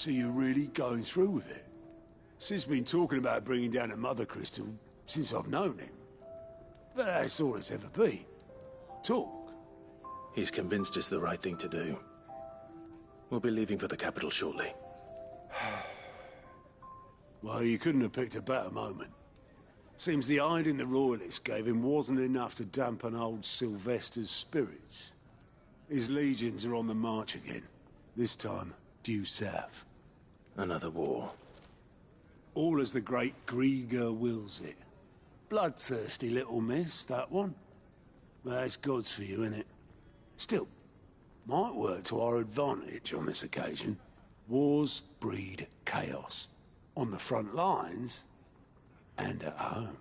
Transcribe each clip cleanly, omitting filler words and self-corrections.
So you're really going through with it? Sid's been talking about bringing down a mother crystal since I've known him. But that's all it's ever been. Talk. He's convinced it's the right thing to do. We'll be leaving for the capital shortly. Well, you couldn't have picked a better moment. Seems the hiding the Royalists gave him wasn't enough to dampen old Sylvester's spirits. His legions are on the march again. This time, due south. Another war. All as the great Grieger wills it. Bloodthirsty little miss, that one. But that's God's for you, innit? Still, might work to our advantage on this occasion. Wars breed chaos. On the front lines, and at home.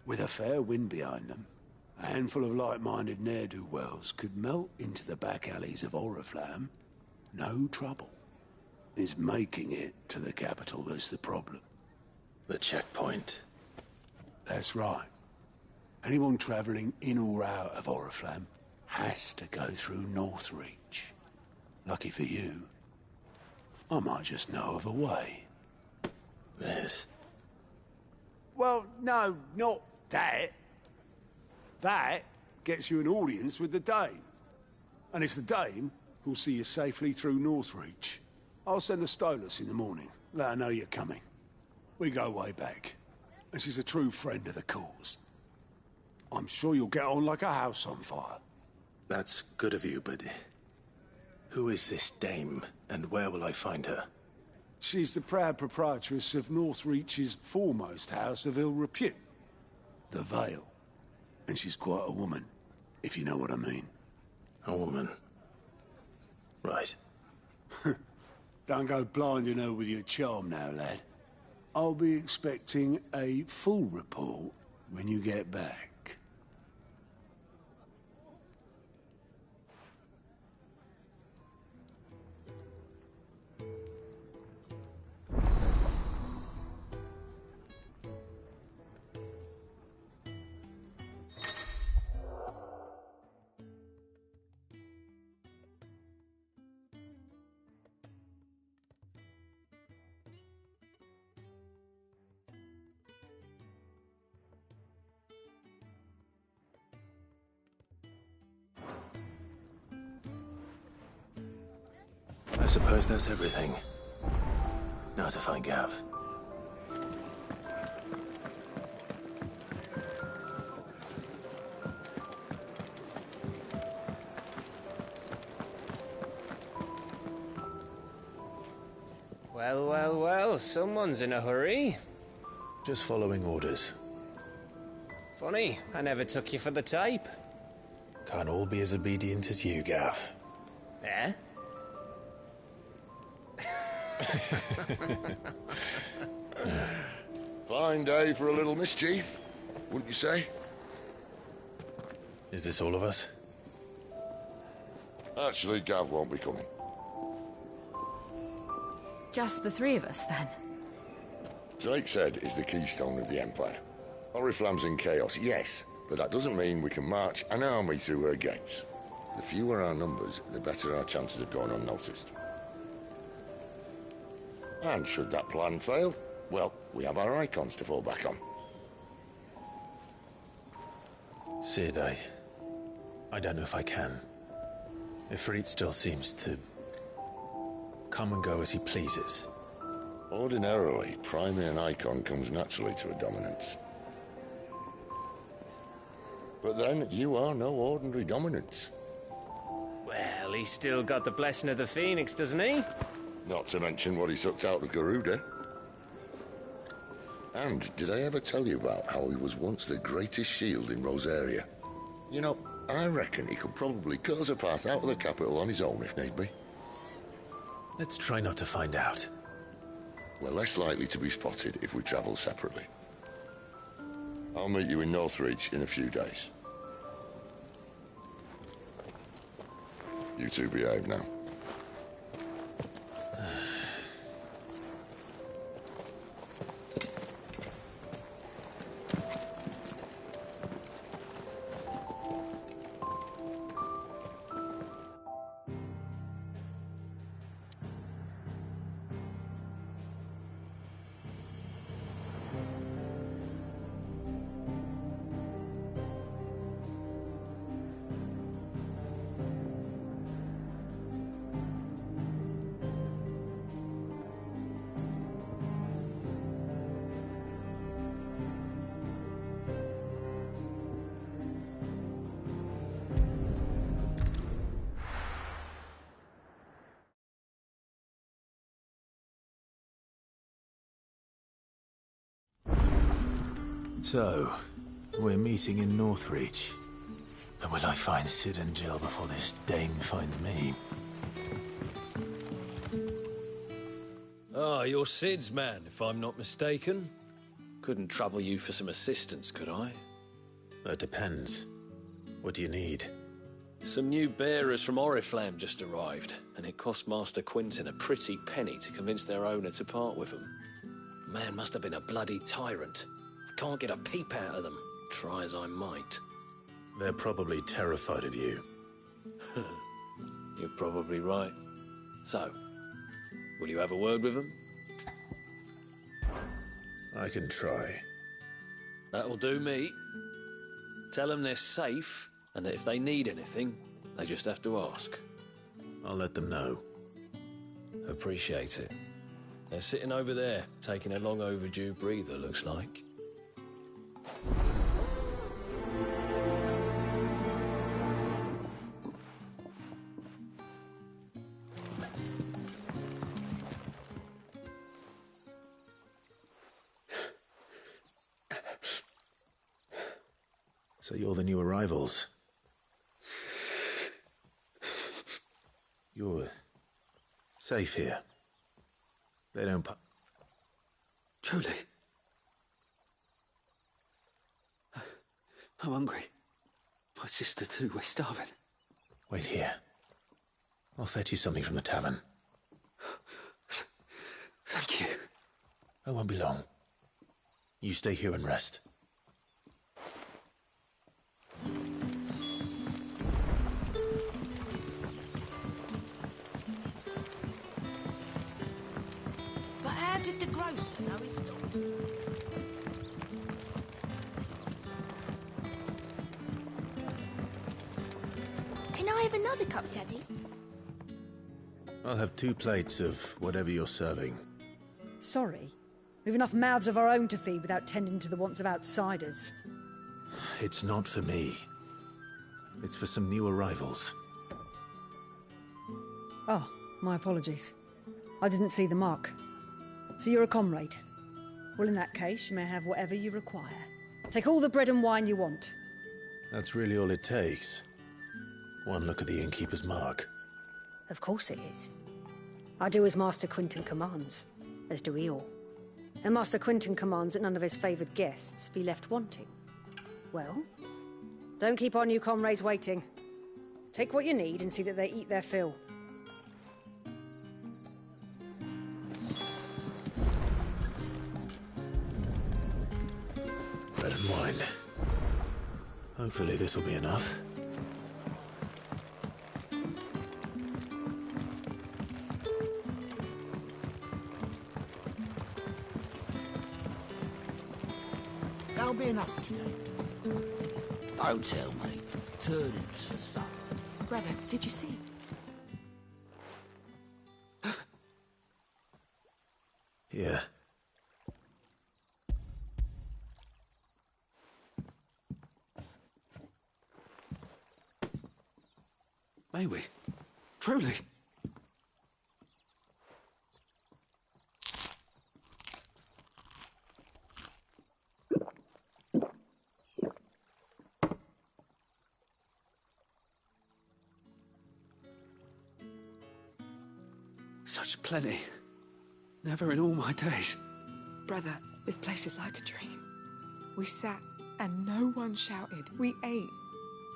With a fair wind behind them, a handful of like-minded ne'er-do-wells could melt into the back alleys of Oriflamme. No trouble. It's making it to the capital that's the problem. The checkpoint. That's right. Anyone travelling in or out of Oriflamme has to go through Northreach. Lucky for you, I might just know of a way. This? Well, no, not that. That gets you an audience with the Dame. And it's the Dame who'll see you safely through Northreach. I'll send a Stolas in the morning, let her know you're coming. We go way back, and she's a true friend of the cause. I'm sure you'll get on like a house on fire. That's good of you, but who is this dame, and where will I find her? She's the proud proprietress of Northreach's foremost house of ill repute, the Vale. And she's quite a woman, if you know what I mean. A woman? Right. Don't go blinding her with your charm now, lad. I'll be expecting a full report when you get back. I suppose that's everything. Now to find Gav. Well, well, well, someone's in a hurry. Just following orders. Funny, I never took you for the type. Can't all be as obedient as you, Gav. Eh? Fine day for a little mischief, wouldn't you say? Is this all of us? Actually, Gav won't be coming. Just the three of us, then? Drake's Head is the keystone of the Empire. Oriflamme's in chaos, yes, but that doesn't mean we can march an army through her gates. The fewer our numbers, the better our chances of going unnoticed. And should that plan fail, well, we have our icons to fall back on. Sid, I don't know if I can. Ifrit still seems to come and go as he pleases. Ordinarily, priming an icon comes naturally to a dominance. But then, you are no ordinary dominance. Well, he's still got the blessing of the Phoenix, doesn't he? Not to mention what he sucked out of Garuda. And did I ever tell you about how he was once the greatest shield in Rosaria? You know, I reckon he could probably cut us a path out of the capital on his own if need be. Let's try not to find out. We're less likely to be spotted if we travel separately. I'll meet you in Northreach in a few days. You two behave now. So, we're meeting in Northreach. But will I find Sid and Jill before this dame finds me? Ah, you're Sid's man, if I'm not mistaken. Couldn't trouble you for some assistance, could I? That depends. What do you need? Some new bearers from Oriflamme just arrived, and it cost Master Quentin a pretty penny to convince their owner to part with them. Man must have been a bloody tyrant. I can't get a peep out of them, try as I might. They're probably terrified of you. You're probably right. So, will you have a word with them? I can try. That'll do me. Tell them they're safe, and that if they need anything, they just have to ask. I'll let them know. Appreciate it. They're sitting over there, taking a long overdue breather, looks like. So you're the new arrivals. You're safe here. They don't Truly. I'm hungry. My sister too, we're starving. Wait here. I'll fetch you something from the tavern. Thank you. I won't be long. You stay here and rest. But how did the grocer know his dog? Can I have another cup, Daddy? I'll have 2 plates of whatever you're serving. Sorry. We've enough mouths of our own to feed without tending to the wants of outsiders. It's not for me. It's for some new arrivals. Oh, my apologies. I didn't see the mark. So you're a comrade. Well, in that case, you may have whatever you require. Take all the bread and wine you want. That's really all it takes. One look at the innkeeper's mark. Of course it is. I do as Master Quentin commands, as do we all. And Master Quentin commands that none of his favoured guests be left wanting. Well, don't keep our new comrades waiting. Take what you need and see that they eat their fill. Bread and wine. Hopefully this will be enough. That'll be enough today. Don't tell me. Turnips for supper. Brother, did you see? Yeah. May we? Truly? Such plenty. Never in all my days. Brother, this place is like a dream. We sat and no one shouted. We ate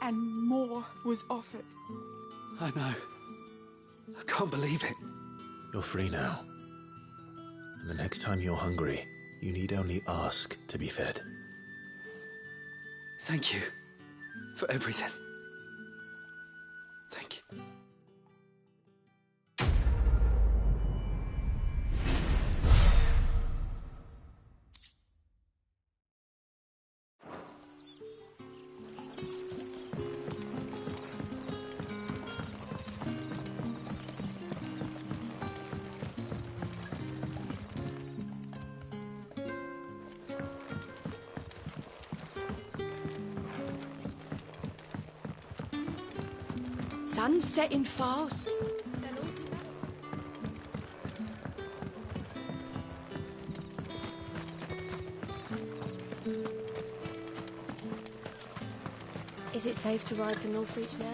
and more was offered. I know. I can't believe it. You're free now. And the next time you're hungry, you need only ask to be fed. Thank you for everything. Thank you. Sun's setting fast. Is it safe to ride to Northreach now?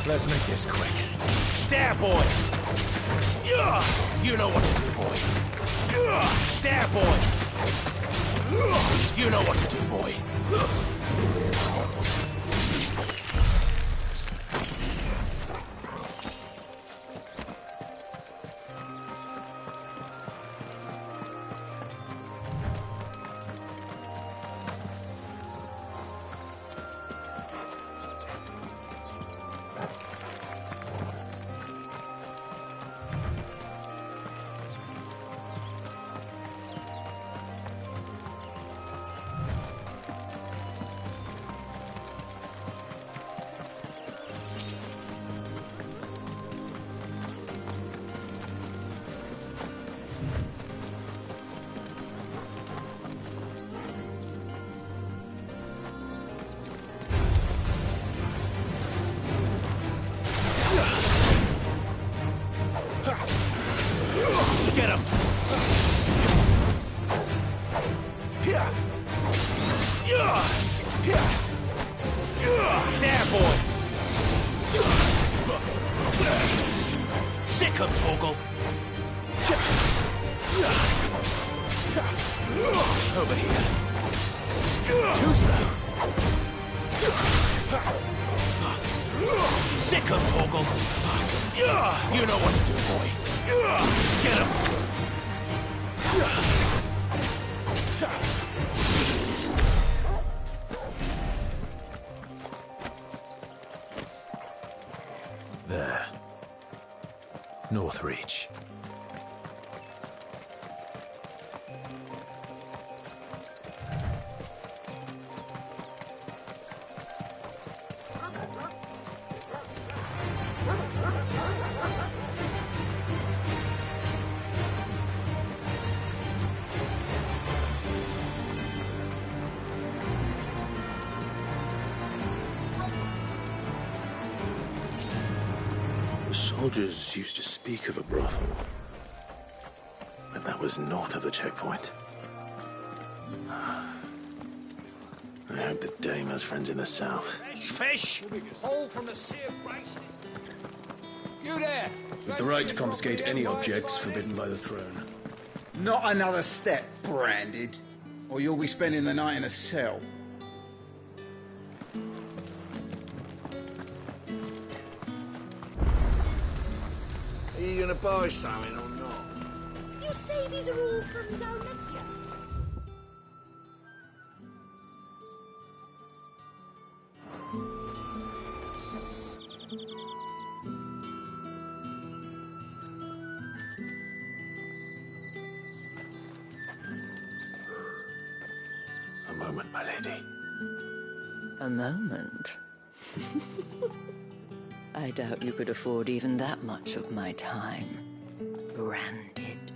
Let's make this quick. There, boy! Yeah! You know what to do, boy. Yeah! There, boy! You know what to do, boy. Get him! There, boy! Sick him, Torgal! Over here. Too slow. Sick him, Torgal! You know what to do, boy. Get him! There. Northreach. The soldiers used to speak of a brothel, but that was north of the checkpoint. I hope the Dame has friends in the south. Fish! All from the sea of grace. You there! With the right to confiscate any objects forbidden by the throne. Not another step, Branded, or you'll be spending the night in a cell. Are you gonna buy something or not? You say these are all from Dalmatia? A moment, my lady. A moment? I doubt you could afford even that much of my time. Branded.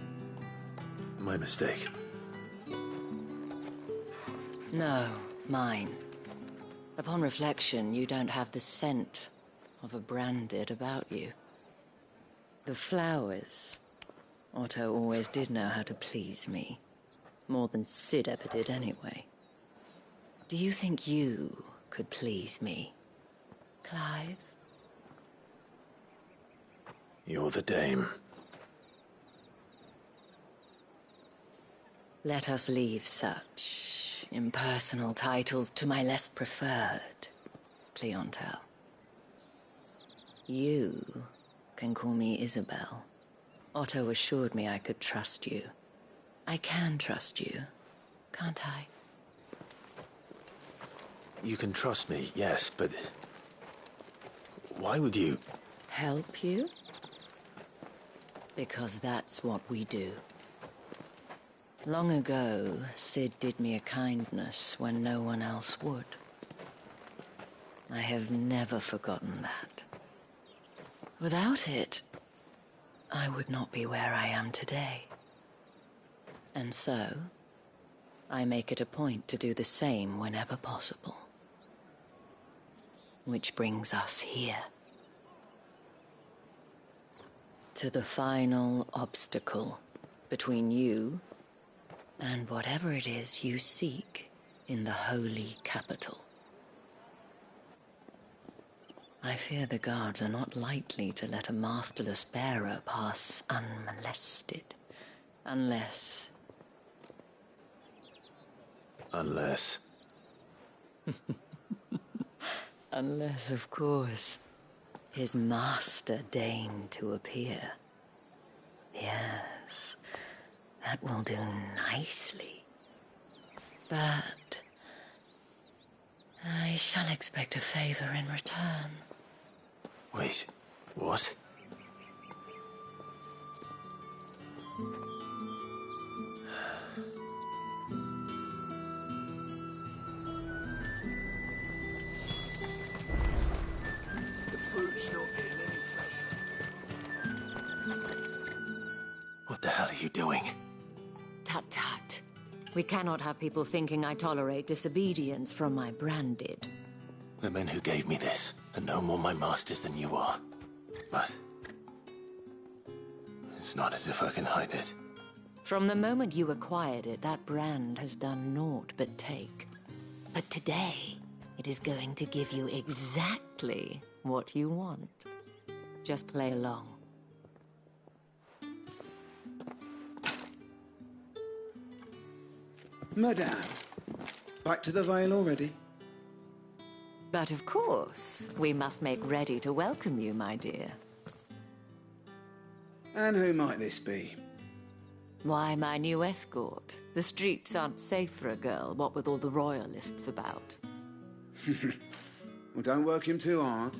My mistake. No, mine. Upon reflection, you don't have the scent of a Branded about you. The flowers. Otto always did know how to please me. More than Sid ever did anyway. Do you think you could please me, Clive? You're the Dame. Let us leave such impersonal titles to my less preferred clientele. You can call me Isabel. Otto assured me I could trust you. I can trust you, can't I? You can trust me, yes, but why would you? Help you? Because that's what we do. Long ago, Sid did me a kindness when no one else would. I have never forgotten that. Without it, I would not be where I am today. And so, I make it a point to do the same whenever possible. Which brings us here. To the final obstacle between you and whatever it is you seek in the holy capital. I fear the guards are not likely to let a masterless bearer pass unmolested. Unless... Unless... Unless, of course, his master deigned to appear. Yes, that will do nicely. But I shall expect a favor in return. Wait, what? The fruit's not eating any flesh. What the hell are you doing? Tut tut. We cannot have people thinking I tolerate disobedience from my branded. The men who gave me this are no more my masters than you are. But... it's not as if I can hide it. From the moment you acquired it, that brand has done naught but take. But today, it is going to give you exactly what you want. Just play along. Madame, back to the Vale already? But of course, we must make ready to welcome you, my dear. And who might this be? Why, my new escort. The streets aren't safe for a girl, what with all the royalists about. Well, don't work him too hard.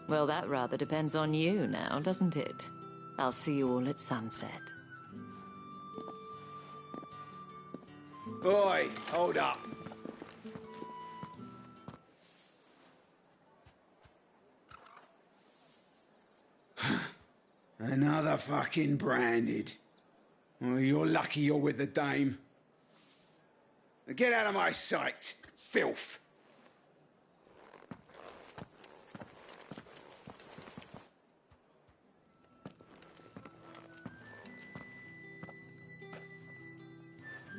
Well, that rather depends on you now, doesn't it? I'll see you all at sunset. Oi, hold up. Another fucking branded. Oh, you're lucky you're with the dame. Now get out of my sight, filth.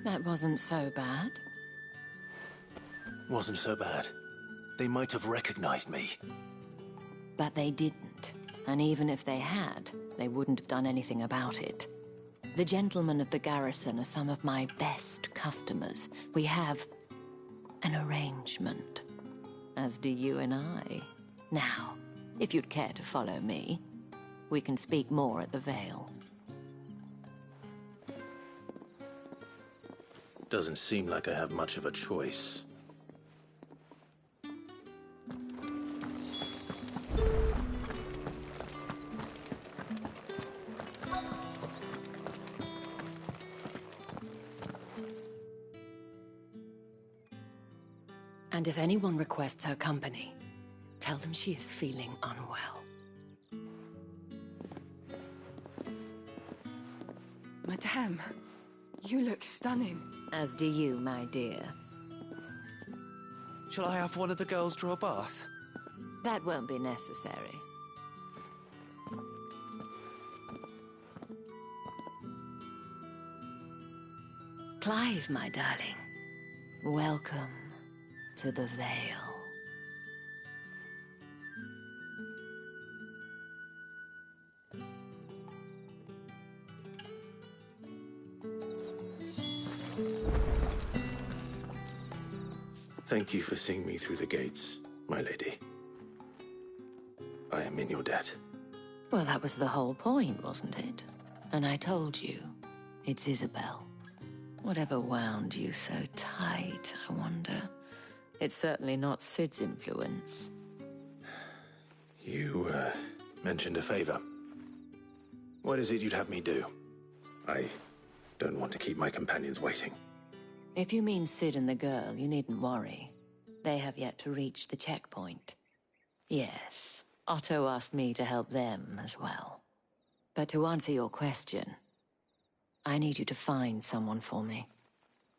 That wasn't so bad. Wasn't so bad. They might have recognized me. But they didn't. And even if they had, they wouldn't have done anything about it. The gentlemen of the garrison are some of my best customers. We have an arrangement, as do you and I. Now, if you'd care to follow me, we can speak more at the Vale. Doesn't seem like I have much of a choice. And if anyone requests her company, tell them she is feeling unwell. Madame, you look stunning. As do you, my dear. Shall I have one of the girls draw a bath? That won't be necessary. Clive, my darling. Welcome to the Vale. Thank you for seeing me through the gates, my lady. I am in your debt. Well, that was the whole point, wasn't it? And I told you, it's Isabel. Whatever wound you so tight, I wonder. It's certainly not Sid's influence. You, mentioned a favor. What is it you'd have me do? I don't want to keep my companions waiting. If you mean Sid and the girl, you needn't worry. They have yet to reach the checkpoint. Yes, Otto asked me to help them as well. But to answer your question, I need you to find someone for me.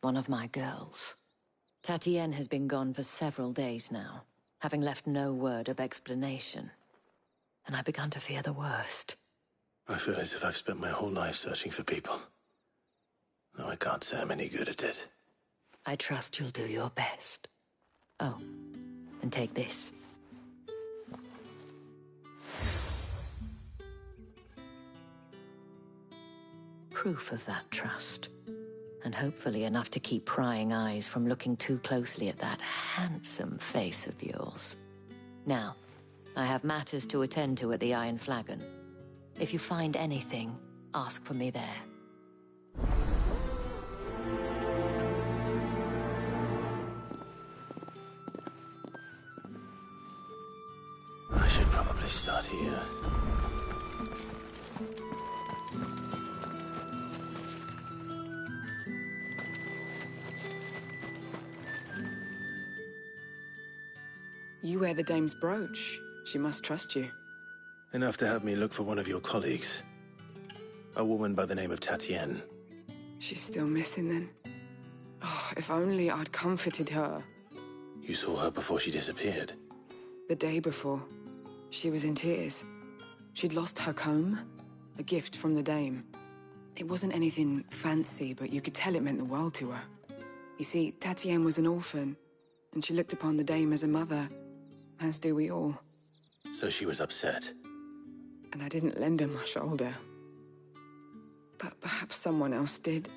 One of my girls. Tatienne has been gone for several days now, having left no word of explanation. And I've begun to fear the worst. I feel as if I've spent my whole life searching for people. Though I can't say I'm any good at it. I trust you'll do your best. Oh, and take this. Proof of that trust. And hopefully enough to keep prying eyes from looking too closely at that handsome face of yours. Now, I have matters to attend to at the Iron Flagon. If you find anything, ask for me there. I should probably start here. You wear the dame's brooch. She must trust you. Enough to have me look for one of your colleagues. A woman by the name of Tatienne. She's still missing then. Oh, if only I'd comforted her. You saw her before she disappeared? The day before. She was in tears. She'd lost her comb, a gift from the dame. It wasn't anything fancy, but you could tell it meant the world to her. You see, Tatienne was an orphan, and she looked upon the dame as a mother, as do we all. So she was upset. And I didn't lend her my shoulder. But perhaps someone else did.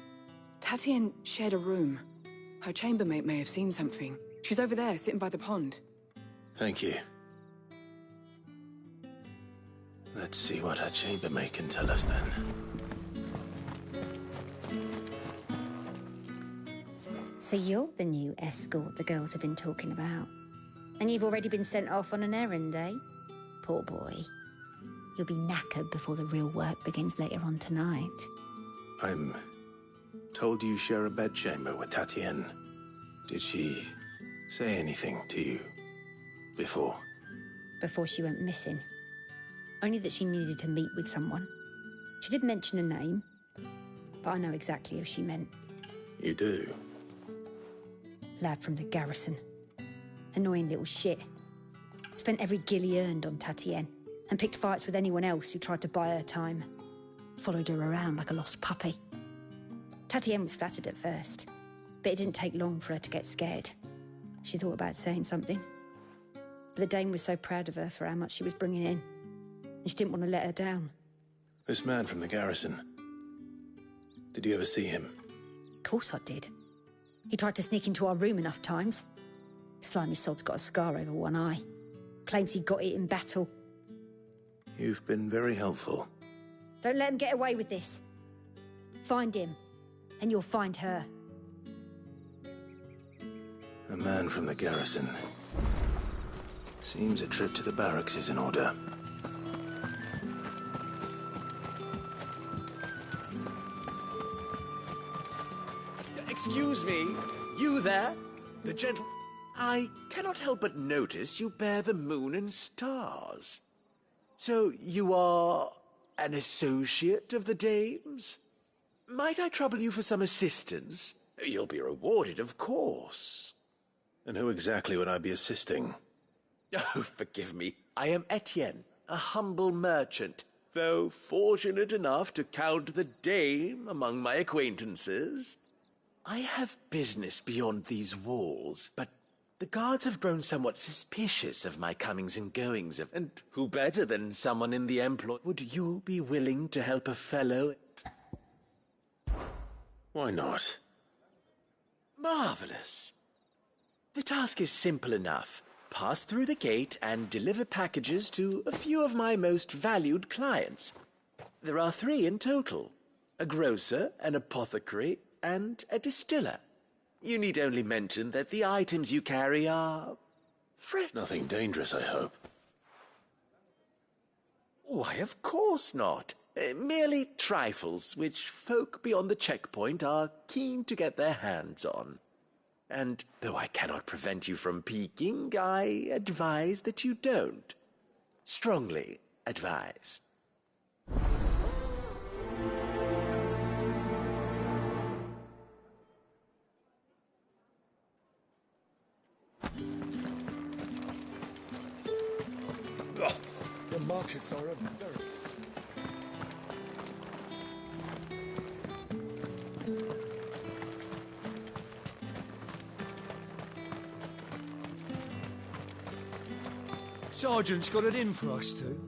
Tatienne shared a room. Her chambermaid may have seen something. She's over there, sitting by the pond. Thank you. Let's see what her chambermaid can tell us then. So you're the new escort the girls have been talking about. And you've already been sent off on an errand, eh? Poor boy. You'll be knackered before the real work begins later on tonight. I'm told you share a bedchamber with Tatienne. Did she say anything to you before? Before she went missing. Only that she needed to meet with someone. She did mention a name, but I know exactly who she meant. You do? Lad from the garrison. Annoying little shit. Spent every guil he earned on Tatienne, and picked fights with anyone else who tried to buy her time. Followed her around like a lost puppy. Tatienne was flattered at first, but it didn't take long for her to get scared. She thought about saying something. But the dame was so proud of her for how much she was bringing in, and she didn't want to let her down. This man from the garrison. Did you ever see him? Of course I did. He tried to sneak into our room enough times. Slimy sod's got a scar over one eye. Claims he got it in battle. You've been very helpful. Don't let him get away with this. Find him, and you'll find her. A man from the garrison. Seems a trip to the barracks is in order. Excuse me, you there? The gentle... I cannot help but notice you bear the moon and stars. So you are an associate of the dame's? Might I trouble you for some assistance? You'll be rewarded, of course. And who exactly would I be assisting? Oh, forgive me. I am Etienne, a humble merchant, though fortunate enough to count the dame among my acquaintances. I have business beyond these walls, but the guards have grown somewhat suspicious of my comings and goings, and who better than someone in the employ? Would you be willing to help a fellow? Why not? Marvelous. The task is simple enough. Pass through the gate and deliver packages to a few of my most valued clients. There are 3 in total. A grocer, an apothecary, and a distiller. You need only mention that the items you carry are... fresh. Nothing dangerous, I hope. Why, of course not. Merely trifles which folk beyond the checkpoint are keen to get their hands on. And though I cannot prevent you from peeking, I advise that you don't. Strongly advise. The markets are a very... Sergeant's got it in for us two.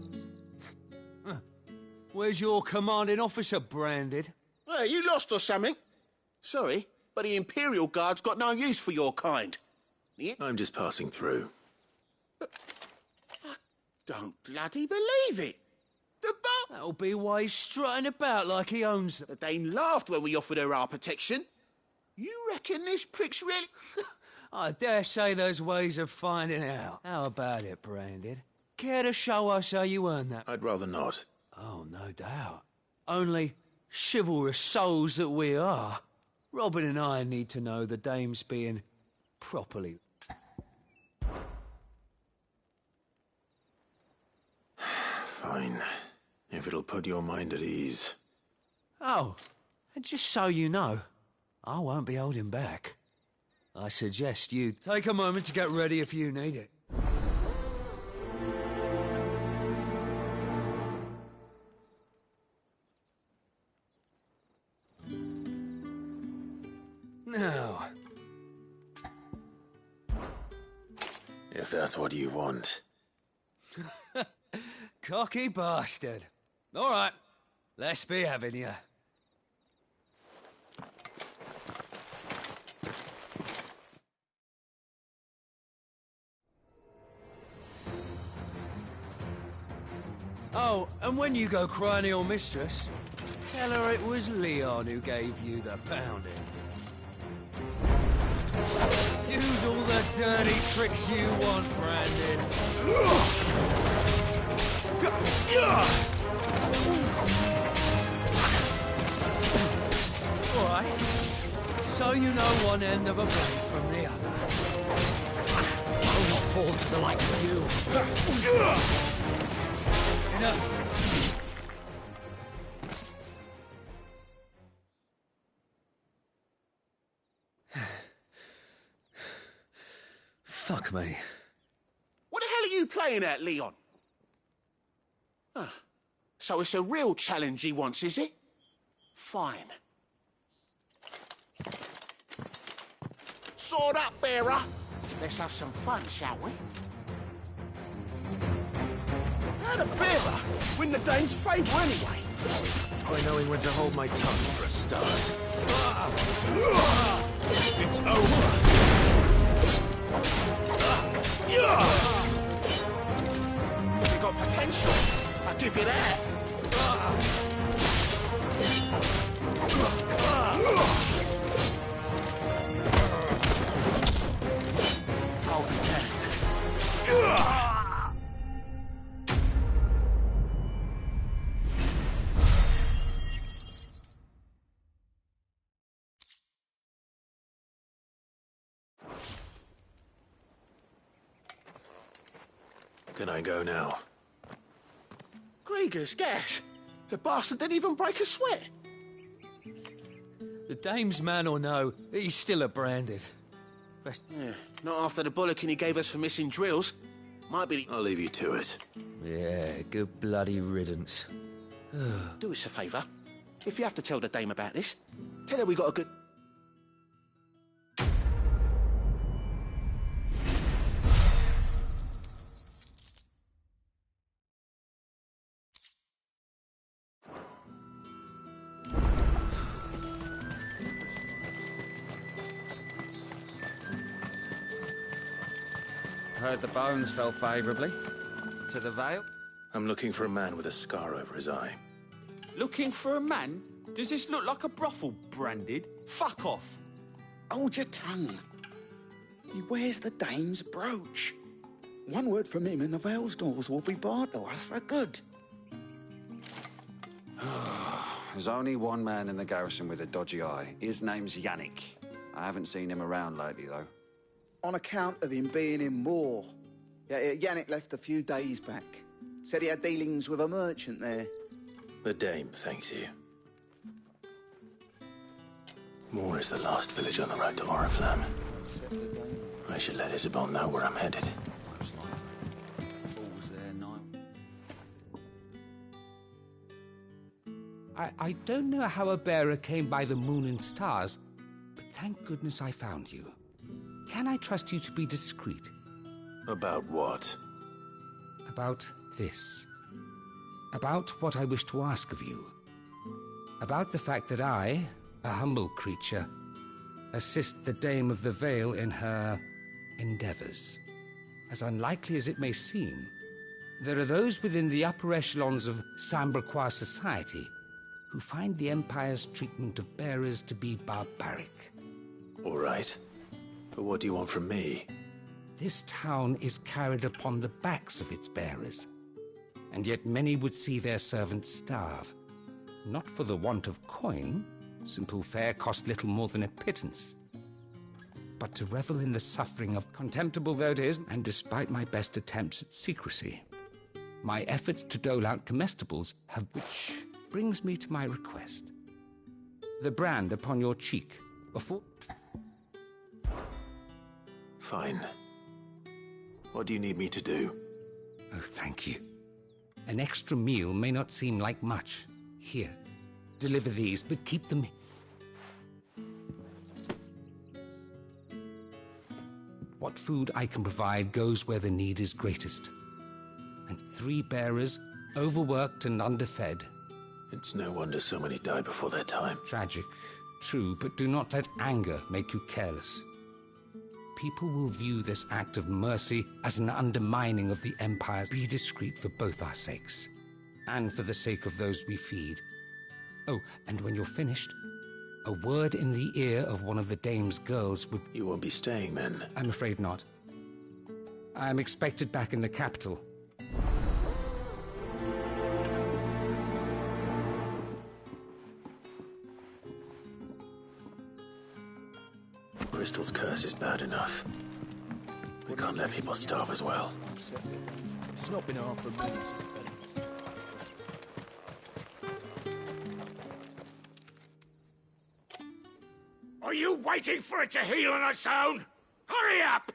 Huh. Where's your commanding officer branded? Hey, you lost or something? Sorry, but the Imperial Guard's got no use for your kind. I'm just passing through. I don't bloody believe it. The That'll be why he's strutting about like he owns them. The Dane laughed when we offered her our protection. You reckon this prick's really... I dare say there's ways of finding out. How about it, Branded? Care to show us how you earn that? I'd rather not. Oh, no doubt. Only chivalrous souls that we are. Robin and I need to know the dame's being properly... Fine. If it'll put your mind at ease. Oh, and just so you know, I won't be holding back. I suggest you take a moment to get ready if you need it. Now... If that's what you want. Cocky bastard. All right, let's be having you. Oh, and when you go crying to your mistress, tell her it was Leon who gave you the pounding. Use all the dirty tricks you want, Brandon. All right, so you know one end of a blade from the other. I'll not fall to the likes of you. Enough. Fuck me. What the hell are you playing at, Leon? So it's a real challenge he wants, is it? Fine. Sword up, bearer. Let's have some fun, shall we? How the bearer win the Dane's favour anyway? By knowing when to hold my tongue for a start. It's over. You got potential. I'll give you that. Hold your hand. Can I go now? Grieger's gas. The bastard didn't even break a sweat. The dame's man or no, he's still a Branded. Yeah, not after the bollocking he gave us for missing drills. Might be... I'll leave you to it. Yeah, good bloody riddance. Do us a favour. If you have to tell the dame about this, tell her we got a good... Heard the bones fell favourably. To the Vale? I'm looking for a man with a scar over his eye. Looking for a man? Does this look like a brothel, Branded? Fuck off! Hold your tongue. He wears the dame's brooch. One word from him and the Vale's doors will be barred to us for good. There's only one man in the garrison with a dodgy eye. His name's Yannick. I haven't seen him around lately, though. On account of him being in war. Yeah, Yannick left a few days back. Said he had dealings with a merchant there. The dame thanks you. Moor is the last village on the road to Oriflamme. I should let Isabel know where I'm headed. I don't know how a bearer came by the moon and stars, but thank goodness I found you. Can I trust you to be discreet? About what? About this. About what I wish to ask of you. About the fact that I, a humble creature, assist the Dame of the Vale in her endeavors. As unlikely as it may seem, there are those within the upper echelons of Sambraquois society who find the Empire's treatment of bearers to be barbaric. All right. But what do you want from me? This town is carried upon the backs of its bearers, and yet many would see their servants starve. Not for the want of coin, simple fare cost little more than a pittance, but to revel in the suffering of contemptible though it is, and despite my best attempts at secrecy, my efforts to dole out comestibles have... Which brings me to my request. The brand upon your cheek, before... Fine. What do you need me to do? Oh, thank you. An extra meal may not seem like much. Here, deliver these, but keep them... What food I can provide goes where the need is greatest. And 3 bearers, overworked and underfed. It's no wonder so many die before their time. Tragic, true, but do not let anger make you careless. People will view this act of mercy as an undermining of the Empire. Be discreet for both our sakes, and for the sake of those we feed. Oh, and when you're finished, a word in the ear of one of the Dame's girls would... You won't be staying, then? I'm afraid not. I am expected back in the capital. Bristol's curse is bad enough. We can't let people starve as well. It's not been hard for me. Are you waiting for it to heal on its own? Hurry up!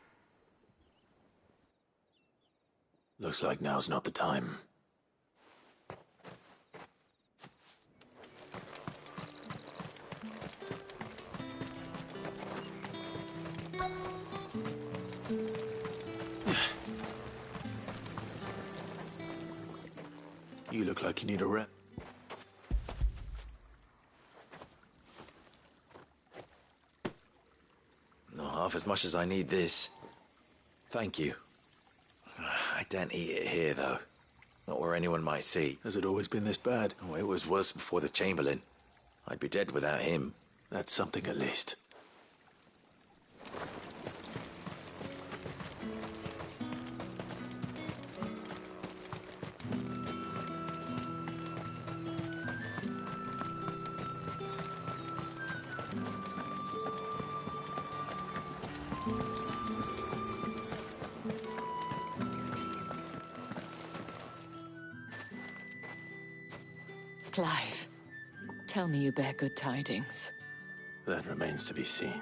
Looks like now's not the time. You look like you need a rest. Not half as much as I need this. Thank you. I daren't eat it here, though. Not where anyone might see. Has it always been this bad? Oh, it was worse before the Chamberlain. I'd be dead without him. That's something at least. Clive, tell me you bear good tidings. That remains to be seen.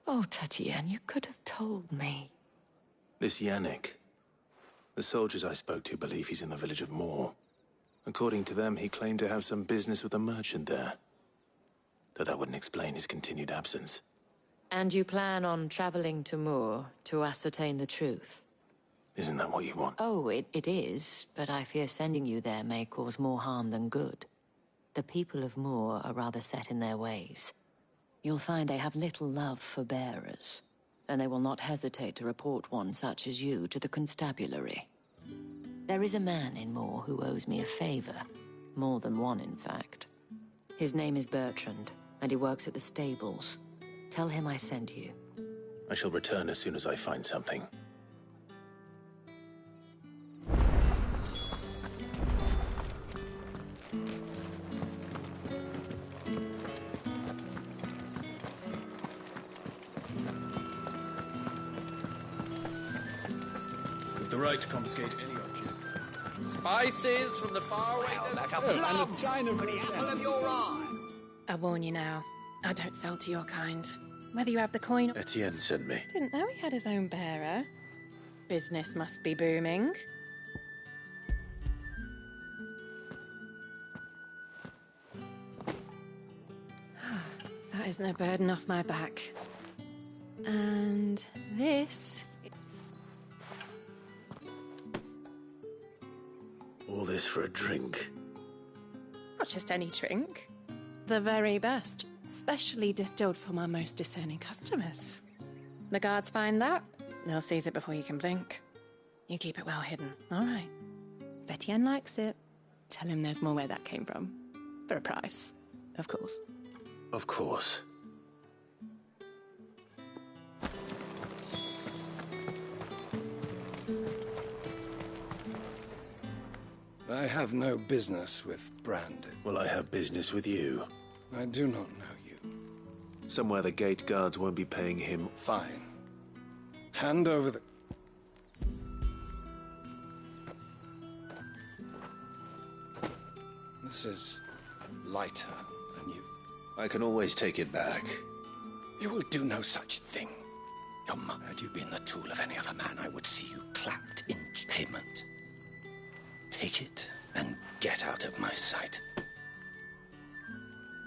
Oh, Tatienne, you could have told me. This Yannick. The soldiers I spoke to believe he's in the village of Moor. According to them, he claimed to have some business with a merchant there. Though that wouldn't explain his continued absence. And you plan on traveling to Moor to ascertain the truth? Isn't that what you want? Oh, it is, but I fear sending you there may cause more harm than good. The people of Moor are rather set in their ways. You'll find they have little love for bearers, and they will not hesitate to report one such as you to the constabulary. There is a man in Moor who owes me a favor. More than one, in fact. His name is Bertrand, and he works at the stables. Tell him I sent you. I shall return as soon as I find something. With the right to confiscate any object. Spices from the faraway Like a desert. plum for the apple of your eye. I warn you now, I don't sell to your kind. Whether you have the coin or... Etienne sent me. Didn't know he had his own bearer. Business must be booming. That is no burden off my back. And this... All this for a drink? Not just any drink. The very best. Specially distilled for my most discerning customers. The guards find that, they'll seize it before you can blink. You keep it well hidden, all right? If Etienne likes it, tell him there's more where that came from. For a price, of course. Of course. I have no business with Branded. Well, I have business with you. I do not know you. Somewhere the gate guards won't be paying him. Fine. Hand over the... This is lighter than you. I can always take it back. You will do no such thing. Your mother, had you been the tool of any other man, I would see you clapped in payment. Take it and get out of my sight.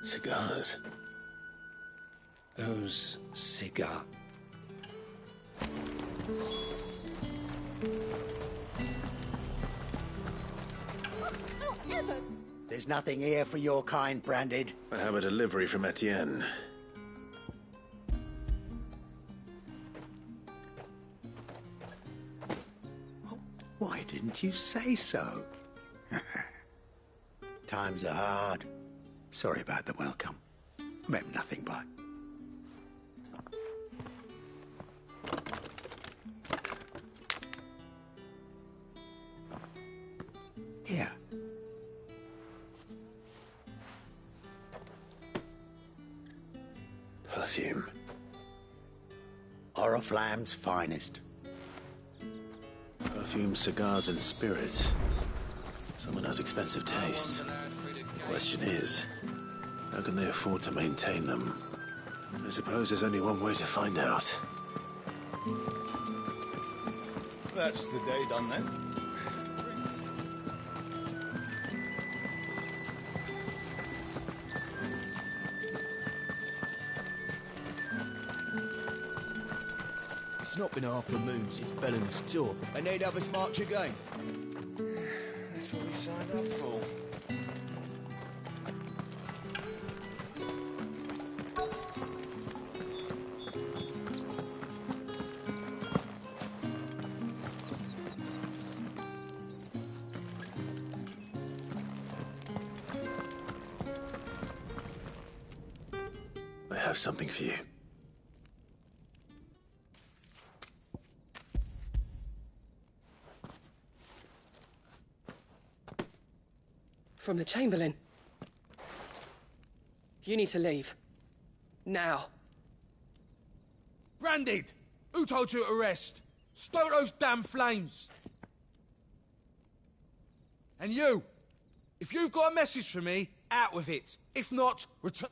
Cigars. Those cigars. There's nothing here for your kind, Branded. I have a delivery from Etienne. Why didn't you say so? Times are hard. Sorry about the welcome. Meant nothing by. Here. Perfume. Oriflamme's finest. Perfume, cigars, and spirits. Someone has expensive tastes. Question is, how can they afford to maintain them? I suppose there's only one way to find out. That's the day done then. It's not been half a moon since Bellen's tour. They need to have us march again. That's what we signed up for. I have something for you. From the Chamberlain. You need to leave. Now. Branded! Who told you to rest? Stoke those damn flames! And you! If you've got a message for me, out with it. If not, return...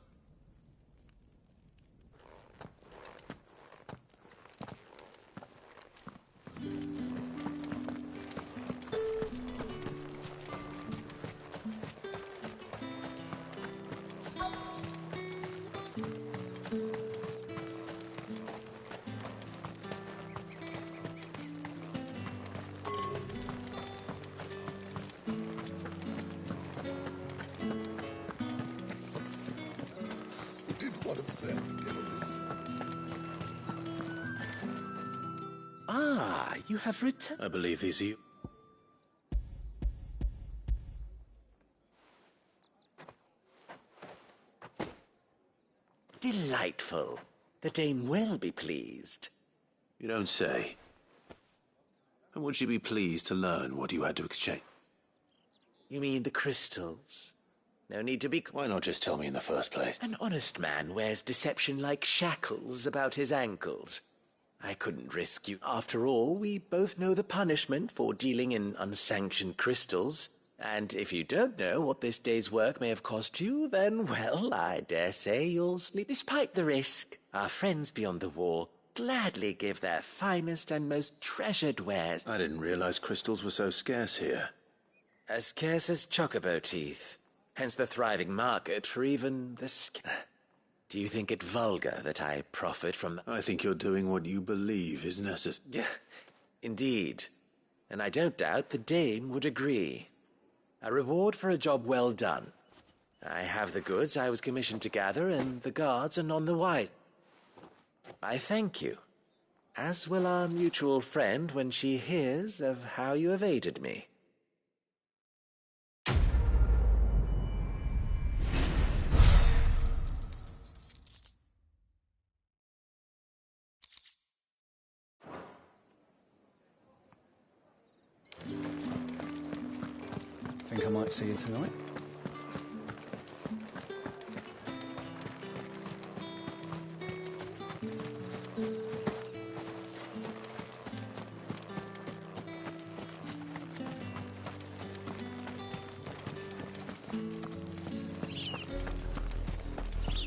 Ah, you have returned. I believe these are you. Delightful. The dame will be pleased. You don't say. And would she be pleased to learn what you had to exchange? You mean the crystals? No need to be... Why not just tell me in the first place? An honest man wears deception like shackles about his ankles. I couldn't risk you. After all, we both know the punishment for dealing in unsanctioned crystals. And if you don't know what this day's work may have cost you, then, well, I dare say you'll sleep. Despite the risk, our friends beyond the wall gladly give their finest and most treasured wares. I didn't realize crystals were so scarce here. As scarce as chocobo teeth. Hence the thriving market for even the Do you think it vulgar that I profit from I think you're doing what you believe is necessary. Yeah, indeed. And I don't doubt the dame would agree. A reward for a job well done. I have the goods I was commissioned to gather, and the guards are none the wiser. I thank you, as will our mutual friend when she hears of how you have aided me. Think I might see you tonight?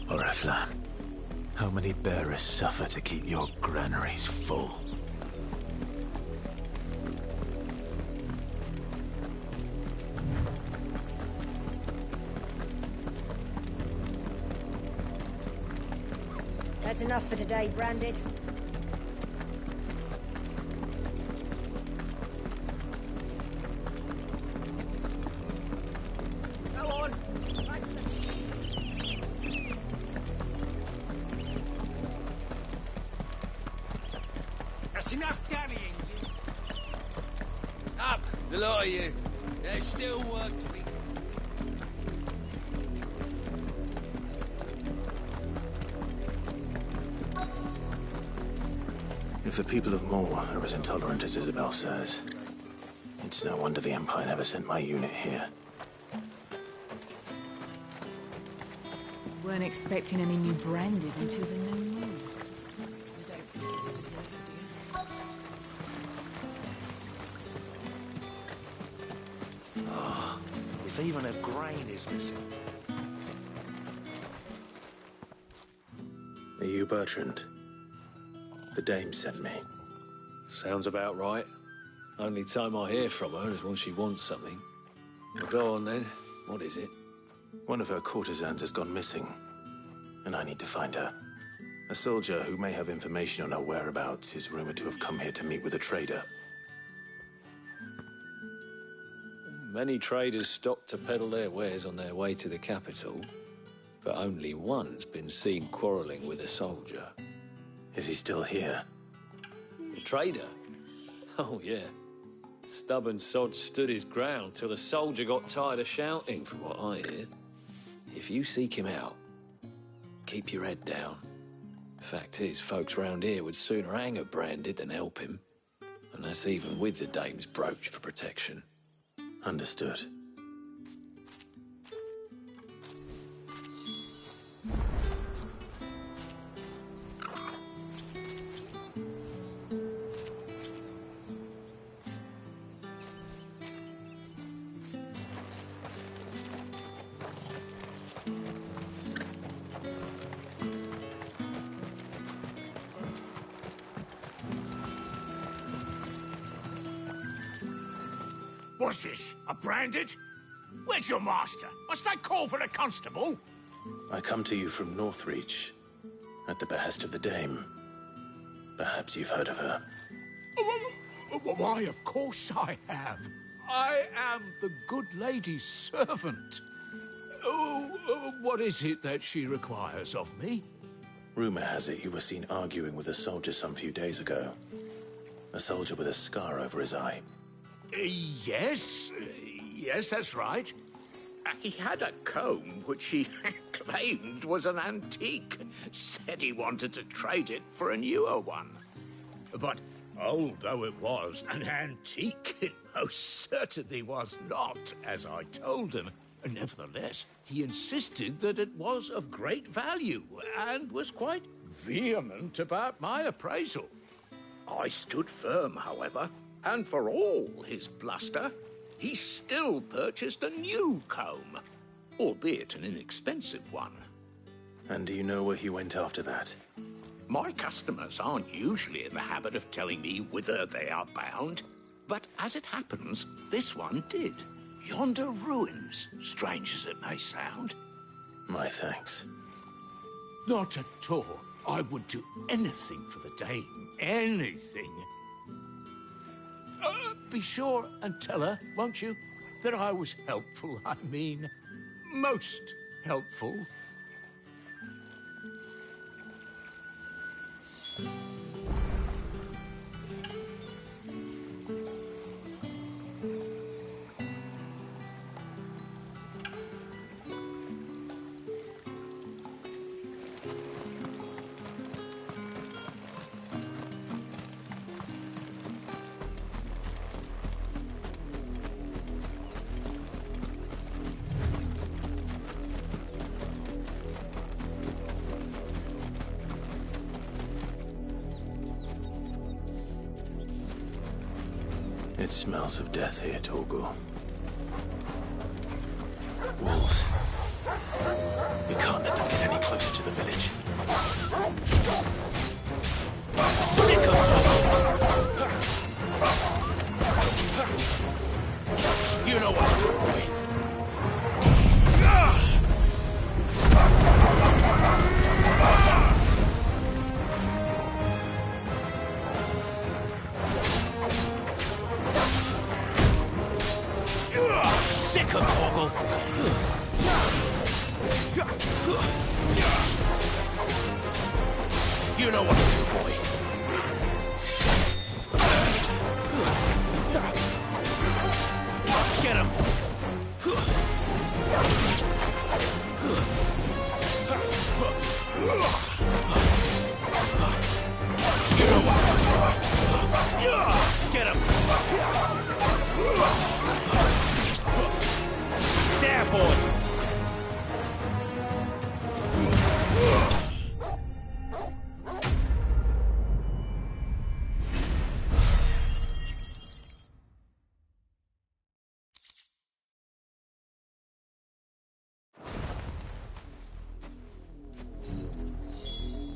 Oriflamme, how many bearers suffer to keep your granaries full? That's enough for today, Branded. Go on. That's enough dallying. Up, the lot of you. There's still work to be. If the people of Moor are as intolerant as Isabel says, it's no wonder the Empire never sent my unit here. Weren't expecting any new Branded until the new moon. You don't think he's a deserter, do you? Ah, if even a grain is missing. Are you Bertrand? The dame sent me. Sounds about right. Only time I hear from her is when she wants something. Well, go on then. What is it? One of her courtesans has gone missing, and I need to find her. A soldier who may have information on her whereabouts is rumored to have come here to meet with a trader. Many traders stop to peddle their wares on their way to the capital, but only one's been seen quarrelling with a soldier. Is he still here? The trader? Oh, yeah. Stubborn sod stood his ground till the soldier got tired of shouting, from what I hear. If you seek him out, keep your head down. Fact is, folks round here would sooner hang a Branded than help him. And that's even with the dame's brooch for protection. Understood. What's this? A Branded? Where's your master? Must I call for a constable? I come to you from Northreach, at the behest of the dame. Perhaps you've heard of her. Why, of course I have. I am the good lady's servant. What is it that she requires of me? Rumor has it you were seen arguing with a soldier some few days ago. A soldier with a scar over his eye. Yes, that's right. He had a comb which he claimed was an antique. Said he wanted to trade it for a newer one. But old though it was, an antique it most certainly was not, as I told him. Nevertheless, he insisted that it was of great value and was quite vehement about my appraisal. I stood firm, however, and for all his bluster, he still purchased a new comb, albeit an inexpensive one. And do you know where he went after that? My customers aren't usually in the habit of telling me whither they are bound, but as it happens, this one did. Yonder ruins, strange as it may sound. My thanks. Not at all. I would do anything for the dame. Anything. Be sure and tell her, won't you, that I was helpful. I mean, most helpful. It smells of death here, Torgal. Wolves. We can't let them get any closer to the village. Sick of trouble! You know what to do, boy. Sick of Torgal! You know what to do, boy. Get him! You know what to do, boy. Get him! There, boy!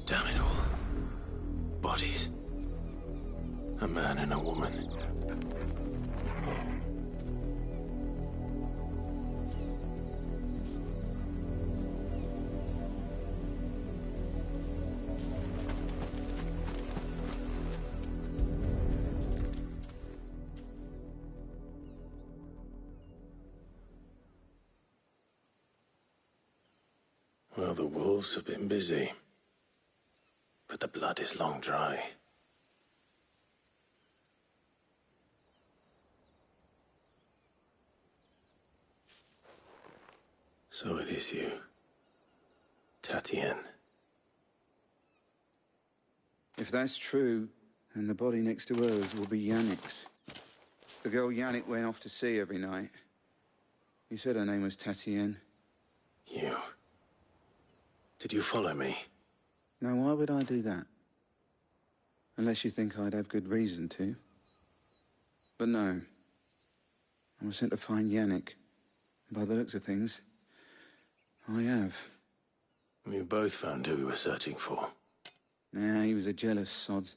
Damn it all. Bodies. A man and a woman. Well, the wolves have been busy, but the blood is long dry. So it is you, Tatienne. If that's true, then the body next to hers will be Yannick's. The girl Yannick went off to see every night. He said her name was Tatienne. You. Did you follow me? Now, why would I do that? Unless you think I'd have good reason to. But no. I was sent to find Yannick. By the looks of things, I have. We both found who we were searching for. Nah, he was a jealous sod.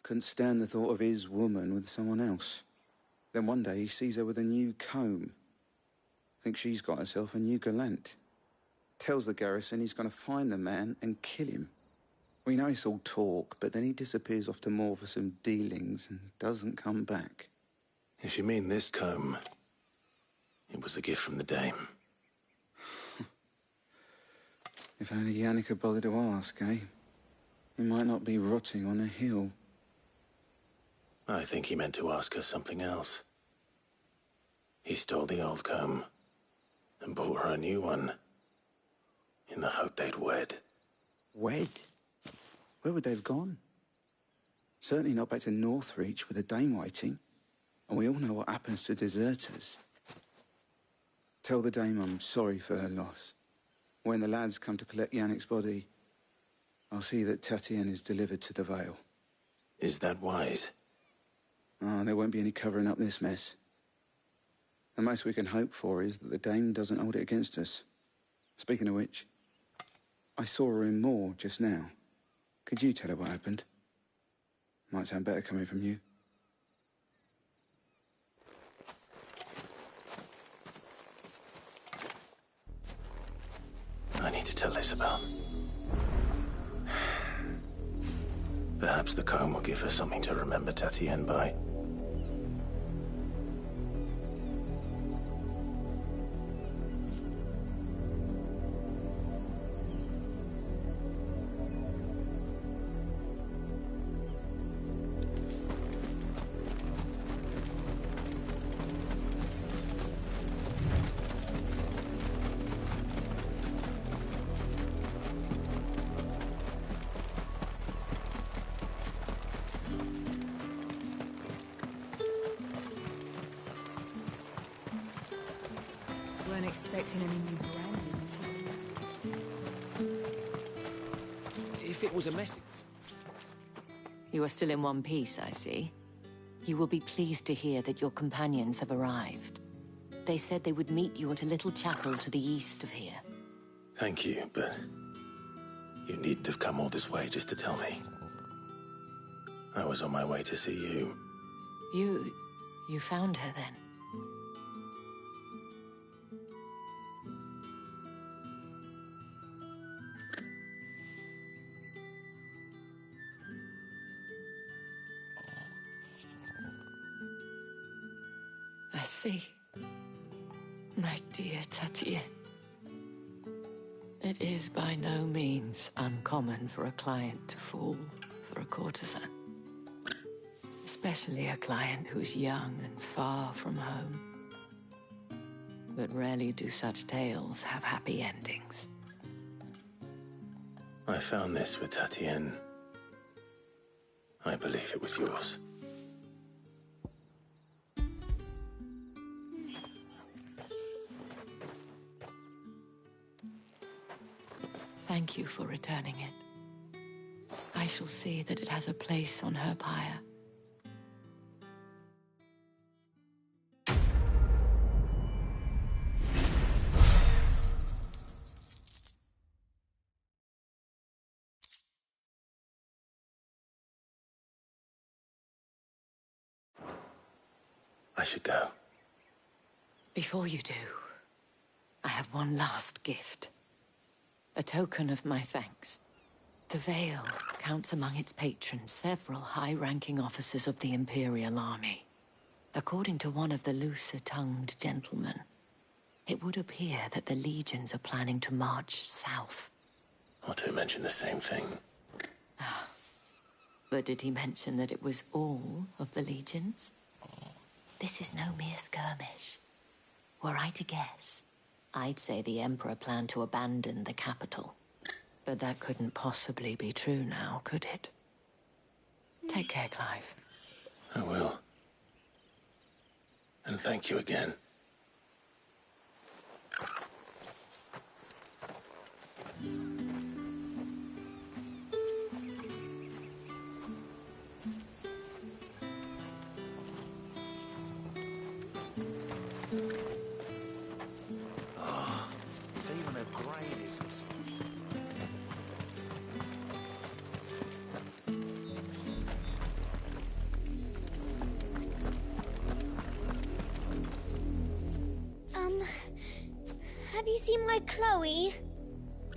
Couldn't stand the thought of his woman with someone else. Then one day he sees her with a new comb. Thinks she's got herself a new gallant. Tells the garrison he's going to find the man and kill him. We know it's all talk, but then he disappears off to Moor for some dealings and doesn't come back. If you mean this comb, it was a gift from the dame. If only Yannick had bothered to ask, eh? He might not be rotting on a hill. I think he meant to ask her something else. He stole the old comb and bought her a new one in the hope they'd wed. Wed? Where would they have gone? Certainly not back to Northreach with a dame waiting. And we all know what happens to deserters. Tell the dame I'm sorry for her loss. When the lads come to collect Yannick's body, I'll see that Tatienne is delivered to the Vale. Is that wise? Ah, there won't be any covering up this mess. The most we can hope for is that the Dame doesn't hold it against us. Speaking of which, I saw her in Moor just now. Could you tell her what happened? Might sound better coming from you. I need to tell Isabel. Perhaps the comb will give her something to remember Tatienne by. Weren't expecting any new branding. If it was a message... You are still in one piece, I see. You will be pleased to hear that your companions have arrived. They said they would meet you at a little chapel to the east of here. Thank you, but you needn't have come all this way just to tell me. I was on my way to see you. You found her then? I see. My dear Tatienne. It is by no means uncommon for a client to fall for a courtesan. Especially a client who's young and far from home. But rarely do such tales have happy endings. I found this with Tatienne. I believe it was yours. Thank you for returning it. I shall see that it has a place on her pyre. I should go. Before you do, I have one last gift. A token of my thanks. The Vale counts among its patrons several high-ranking officers of the Imperial Army. According to one of the looser-tongued gentlemen, it would appear that the legions are planning to march south. Or to mention the same thing. But did he mention that it was all of the legions? This is no mere skirmish. Were I to guess, I'd say the Emperor planned to abandon the capital. But that couldn't possibly be true now, could it? Take care, Clive. I will. And thank you again. Have you seen my Chloe?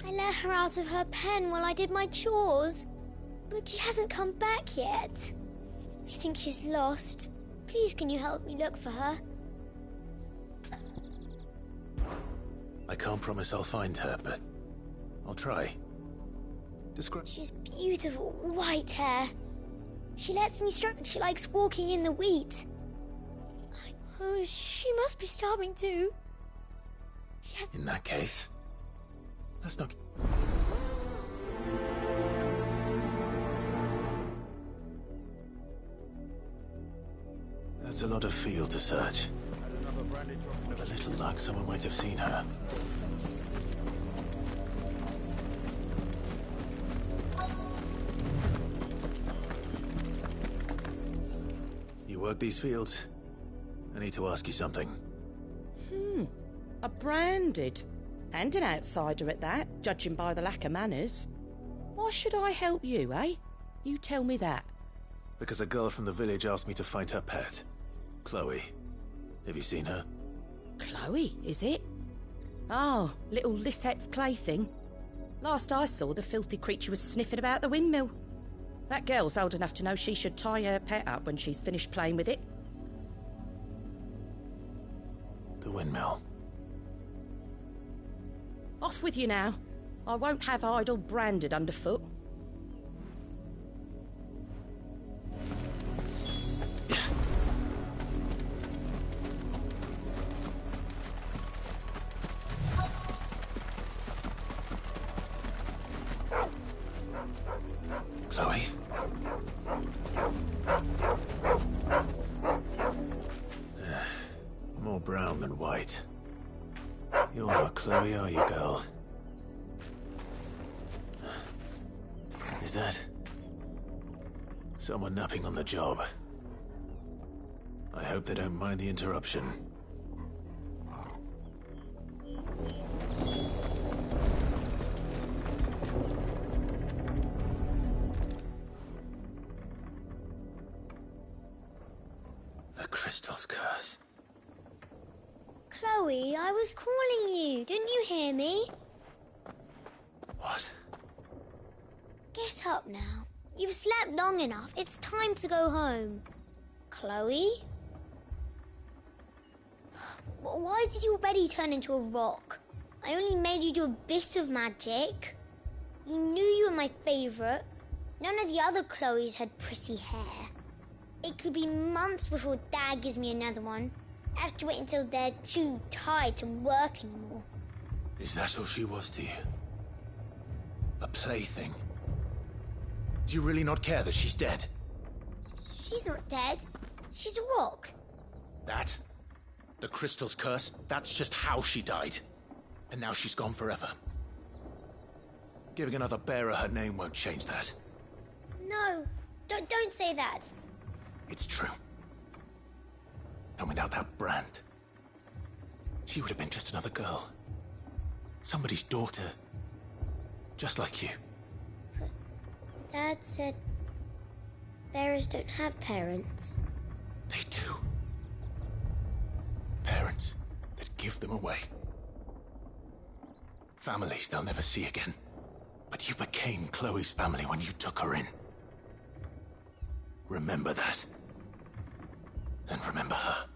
I let her out of her pen while I did my chores, but she hasn't come back yet. I think she's lost. Please, can you help me look for her? I can't promise I'll find her, but I'll try. Describe. She's beautiful, white hair. She lets me stroke. She likes walking in the wheat. Oh, she must be starving too. In that case, let's not... That's a lot of field to search. With a little luck, someone might have seen her. You work these fields? I need to ask you something. A branded. And an outsider at that, judging by the lack of manners. Why should I help you, eh? You tell me that. Because a girl from the village asked me to find her pet. Chloe. Have you seen her? Chloe, is it? Oh, little Lisette's plaything. Last I saw, the filthy creature was sniffing about the windmill. That girl's old enough to know she should tie her pet up when she's finished playing with it. The windmill. Off with you now. I won't have idle branded underfoot. Chloe? More brown than white. You're not Chloe, are you, girl? Is that someone napping on the job? I hope they don't mind the interruption. The crystal's curse. Chloe, I was calling you. Didn't you hear me? What? Get up now. You've slept long enough. It's time to go home. Chloe? Why did you already turn into a rock? I only made you do a bit of magic. You knew you were my favourite. None of the other Chloes had pretty hair. It could be months before Dad gives me another one. I have to wait until they're too tired to work anymore. Is that all she was to you? A plaything? Do you really not care that she's dead? She's not dead. She's a rock. That? The crystal's curse? That's just how she died. And now she's gone forever. Giving another bearer her name won't change that. No, don't say that. It's true. And without that brand, she would have been just another girl. Somebody's daughter. Just like you. But Dad said bearers don't have parents. They do. Parents that give them away. Families they'll never see again. But you became Chloe's family when you took her in. Remember that. And remember her.